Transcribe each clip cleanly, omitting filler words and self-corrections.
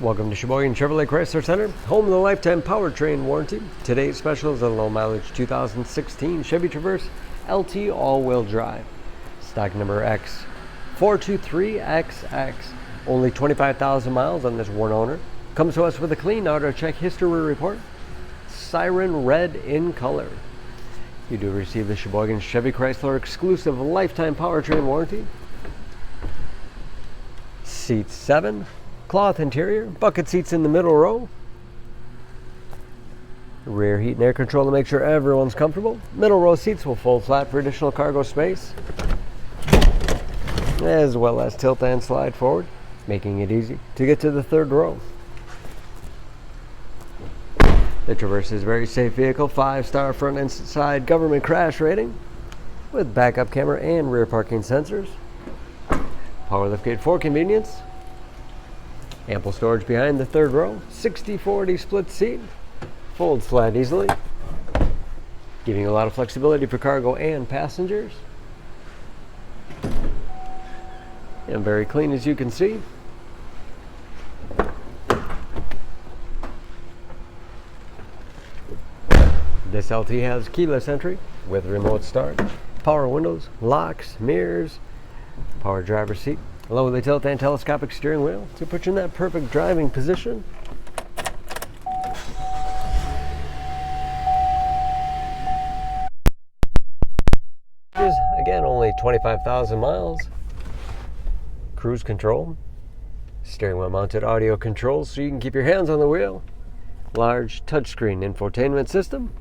Welcome to Sheboygan Chevrolet Chrysler Center, home of the lifetime powertrain warranty. Today's special is a low mileage 2016 Chevy Traverse LT all-wheel drive. Stock number X423XX. Only 25,000 miles on this one owner. Comes to us with a clean auto check history report. Siren red in color. You do receive the Sheboygan Chevy Chrysler exclusive lifetime powertrain warranty. Seat 7. Cloth interior, bucket seats in the middle row. Rear heat and air control to make sure everyone's comfortable. Middle row seats will fold flat for additional cargo space, as well as tilt and slide forward, making it easy to get to the third row. The Traverse is a very safe vehicle, 5-star front and side government crash rating, with backup camera and rear parking sensors. Power liftgate for convenience. Ample storage behind the third row, 60-40 split seat, folds flat easily, giving you a lot of flexibility for cargo and passengers. And very clean, as you can see. This LT has keyless entry with remote start, power windows, locks, mirrors, power driver's seat, along with a tilt and telescopic steering wheel to put you in that perfect driving position. Again, only 25,000 miles. Cruise control, steering wheel mounted audio controls so you can keep your hands on the wheel. Large touchscreen infotainment system.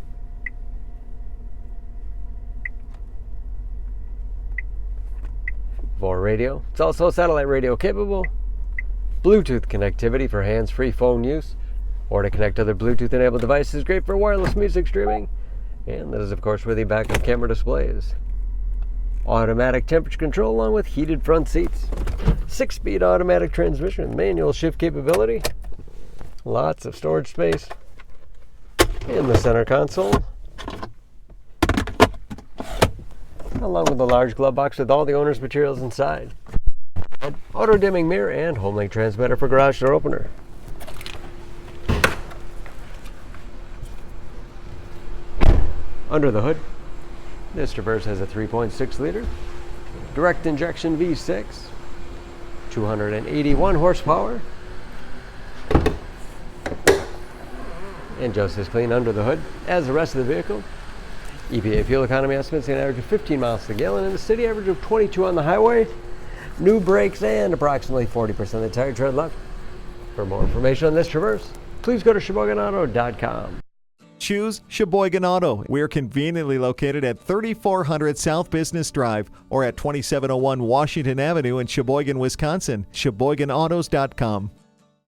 For radio, it's also satellite radio capable. Bluetooth connectivity for hands-free phone use, or to connect other Bluetooth-enabled devices. Great for wireless music streaming. And that is, of course, where the backup camera display is. Automatic temperature control along with heated front seats. 6-speed automatic transmission, manual shift capability. Lots of storage space in the center console, along with a large glove box with all the owner's materials inside. Auto dimming mirror and home link transmitter for garage door opener. Under the hood, this Traverse has a 3.6 liter direct injection V6, 281 horsepower, and just as clean under the hood as the rest of the vehicle. EPA fuel economy estimates an average of 15 miles per gallon in the city, average of 22 on the highway. New brakes and approximately 40% of the tire tread left. For more information on this Traverse, please go to SheboyganAuto.com. Choose Sheboygan Auto. We're conveniently located at 3400 South Business Drive or at 2701 Washington Avenue in Sheboygan, Wisconsin. SheboyganAutos.com.